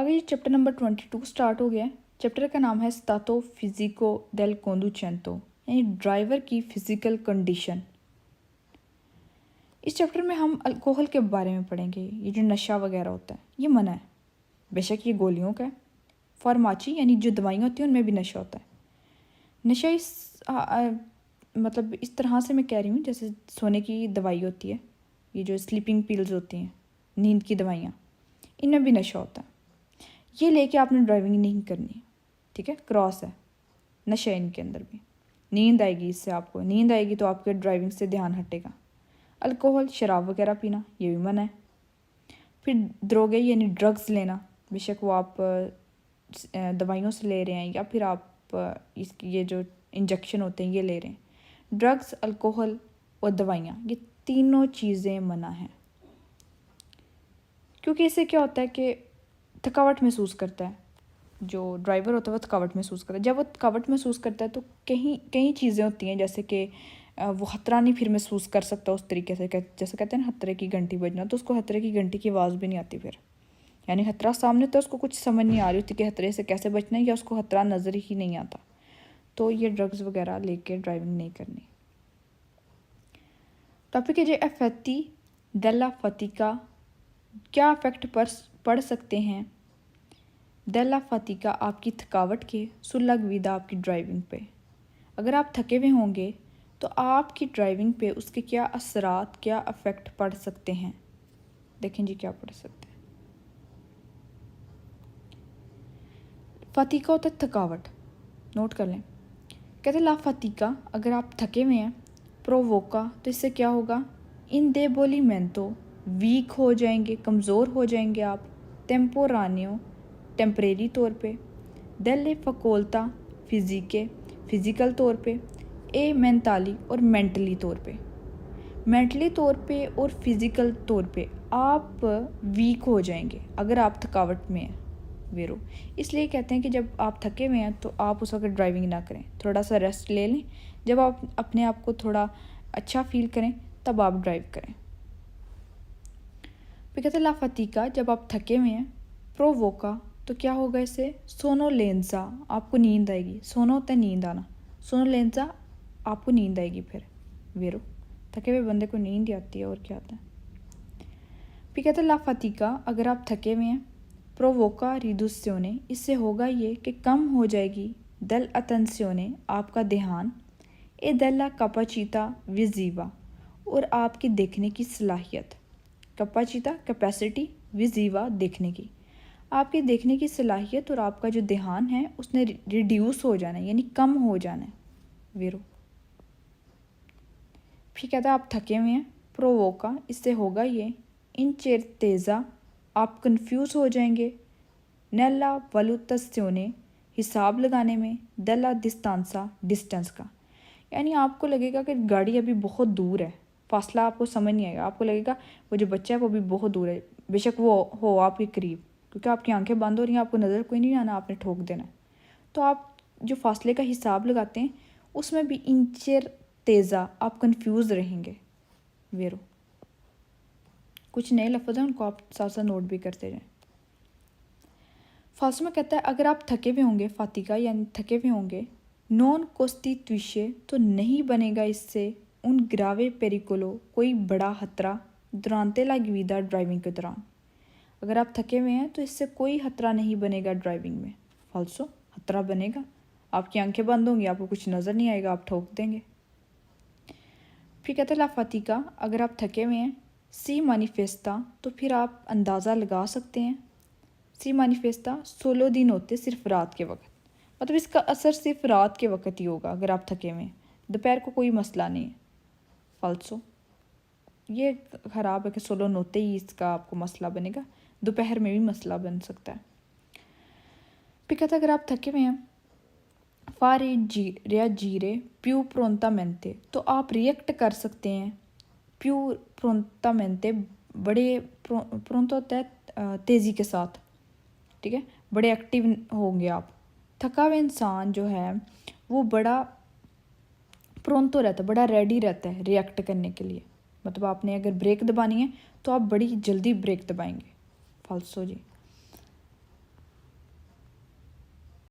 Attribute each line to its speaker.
Speaker 1: आगे chapter number 22 start हो गया है। चैप्टर का नाम है स्टातो फिजिको डेल कोंडुचेंतो, यानी ड्राइवर की फिजिकल कंडीशन। इस चैप्टर में हम अल्कोहल के बारे में पढ़ेंगे। ये जो नशा वगैरह होता है ये मना है, बेशक ये गोलियों का है। फार्माची यानी जो दवाइयाँ होती हैं उनमें भी नशा होता है। नशा मतलब इस तरह से मैं कह रही हूँ जैसे सोने की दवाई होती है, ये जो स्लीपिंग पिल्स होती हैं, नींद की दवाइयाँ, इनमें भी नशा होता है। ये लेके आपने ड्राइविंग नहीं करनी, ठीक है, क्रॉस है, नशा है इनके अंदर भी। नींद आएगी इससे, आपको नींद आएगी तो आपके ड्राइविंग से ध्यान हटेगा। अल्कोहल शराब वगैरह पीना ये भी मना है। फिर द्रोगे यानी ड्रग्स लेना, बेशक वो आप दवाइयों से ले रहे हैं या फिर आप ये जो इंजेक्शन होते हैं ये ले रहे हैं। ड्रग्स, अल्कोहल और दवाइयाँ, ये तीनों चीज़ें मना हैं, क्योंकि इससे क्या होता है कि थकावट महसूस करता है। जो ड्राइवर होता है वो थकावट महसूस करता है। जब वो थकावट महसूस करता है तो कई चीज़ें होती हैं, जैसे कि वो खतरा नहीं फिर महसूस कर सकता उस तरीके से। जैसे कहते हैं ना खतरे की घंटी बजना, तो उसको खतरे की घंटी की आवाज़ भी नहीं आती फिर, यानी खतरा सामने तो उसको कुछ समझ नहीं आ रही होती कि खतरे से कैसे बचना है, या उसको खतरा नज़र ही नहीं आता। तो ये ड्रग्स वगैरह लेके ड्राइविंग नहीं करनी। टॉपिक है जो एफेती डेला फतिका, क्या इफेक्ट पड़ सकते हैं डेला फतिका आपकी थकावट के, सुलह विदा आपकी ड्राइविंग पे। अगर आप थके हुए होंगे तो आपकी ड्राइविंग पे उसके क्या असरात, क्या इफेक्ट पड़ सकते हैं। देखें जी क्या पड़ सकते हैं। फतिका होता है थकावट, नोट कर लें। कहते ला फतिका, अगर आप थके हुए हैं। प्रोवोका, तो इससे क्या होगा, इन देबोलीमेंटो, वीक हो जाएंगे, कमज़ोर हो जाएंगे आप। टेम्पोरानियो, टेम्परेरी तौर पे। डेले फकोलता, फिजिके, फिज़िकल तौर पे। ए मेंटाली, और मेंटली तौर पे। मेंटली तौर पे और फिज़िकल तौर पे आप वीक हो जाएंगे अगर आप थकावट में हैं वेरो। इसलिए कहते हैं कि जब आप थके हुए हैं तो आप उस वक्त ड्राइविंग ना करें, थोड़ा सा रेस्ट ले लें। जब आप अपने आप को थोड़ा अच्छा फील करें तब आप ड्राइव करें। फिर कहते हैं ला फतिका, जब आप थके हुए हैं। प्रोवोका, तो क्या होगा इससे, सोनोलेंजा, आपको नींद आएगी। सोनो होता है नींद आना, सोनोलेंजा आपको नींद आएगी फिर वेरो। थके हुए बंदे को नींद ही आती है, और क्या आता है। फिर कहते हैं ला फतिका, अगर आप थके हुए हैं। प्रोवोका रिदुस्योने, इससे होगा ये कि कम हो जाएगी दल अतंस्योने, आपका ध्यान। ए दल्ला कपाचीता विजीवा, और आपकी देखने की सलाहियत। कपाचीता कैपेसिटी, विजीवा देखने की, आपके देखने की सलाहियत और आपका जो ध्यान है उसने रिड्यूस हो जाना है, यानी कम हो जाना है वेरो। फिर कहता है आप थके हुए हैं। प्रोवोका, इससे होगा ये इनचेर्तेजा, आप कंफ्यूज हो जाएंगे। नेला वलुतस्योने, हिसाब लगाने में। दला डिस्टांसा, डिस्टेंस का, यानी आपको लगेगा कि गाड़ी अभी बहुत दूर है, फासला आपको समझ नहीं आएगा। आपको लगेगा वो जो बच्चा है वो भी बहुत दूर है, बेशक वो हो आपके करीब, क्योंकि आपकी आंखें बंद हो रही हैं, आपको नज़र कोई नहीं आना, आपने ठोक देना है। तो आप जो फासले का हिसाब लगाते हैं उसमें भी इंचर तेज़ा, आप कंफ्यूज रहेंगे वेरो। कुछ नए लफ्ज़ हैं उनको आप साथ साथ नोट भी करते जाएं। फालसू में कहता है अगर आप थके हुए होंगे, फातिका यानी थके हुए होंगे। नॉन कोस्टिट्यूशे, तो नहीं बनेगा इससे उन ग्रावे पेरिकोलो, कोई बड़ा खतरा। दुरानते ला गिविदा, ड्राइविंग के दौरान। अगर आप थके हुए हैं तो इससे कोई खतरा नहीं बनेगा ड्राइविंग में। फालसू खतरा बनेगा, आपकी आंखें बंद होंगी, आपको कुछ नज़र नहीं आएगा, आप ठोक देंगे। फिर कहते हैं ला फतिका, अगर आप थके हुए हैं। सी मैनिफेस्टा, तो फिर आप अंदाज़ा लगा सकते हैं। सी मैनिफेस्टा 16 दिन होते सिर्फ रात के वक्त, मतलब इसका असर सिर्फ रात के वक्त ही होगा अगर आप थके हुए हैं। दोपहर को कोई मसला नहीं है। फालसो ये ख़राब है कि 16 नोते ही इसका आपको मसला बनेगा, दोपहर में भी मसला बन सकता है। फिर कहता अगर आप थके हुए हैं। फारे जीरे प्यू प्रोंतामेंटे, तो आप रिएक्ट कर सकते हैं। प्यू प्रोंतामेंटे, बड़े प्रोंतो होता है तेज़ी के साथ, ठीक है, बड़े एक्टिव होंगे आप। थका हुआ इंसान जो है वो बड़ा प्रोंतो रहता है, बड़ा रेडी रहता है रिएक्ट करने के लिए। मतलब आपने अगर ब्रेक दबानी है तो आप बड़ी जल्दी ब्रेक दबाएंगे। फालसो जी।